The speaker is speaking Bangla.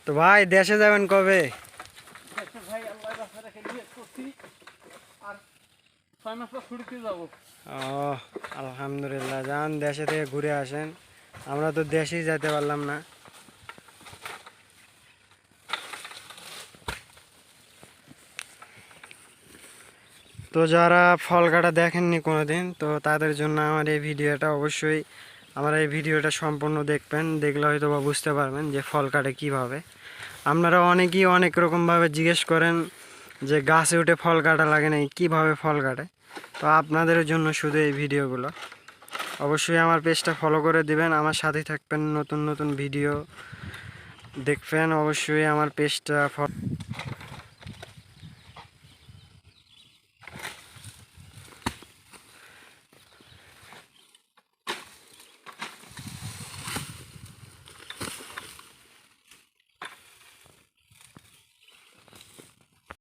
তো ভাই দেশে যাবেন কবে? ভাই আল্লাহ রাস্তা রেখে নিয়ে করছি আর 6 মাস পর ছুটিতে যাবো। ও আলহামদুলিল্লাহ, যান দেশে থেকে ঘুরে আসেন। আমরা তো দেশেই যেতে পারলাম না। তো যারা ফল কাটা দেখেননি কোনোদিন, তো তাদের জন্য আমার এই ভিডিওটা সম্পূর্ণ দেখবেন। দেখলে হয়তো বা বুঝতে পারবেন যে ফল কাটে কীভাবে। আপনারা অনেকেই অনেক রকমভাবে জিজ্ঞেস করেন যে গাছে উঠে ফল কাটা লাগে না, কীভাবে ফল কাটে। তো আপনাদের জন্য শুধু এই ভিডিওগুলো। অবশ্যই আমার পেজটা ফলো করে দিবেন, আমার সাথেই থাকবেন, নতুন নতুন ভিডিও দেখবেন। অবশ্যই আমার পেজটা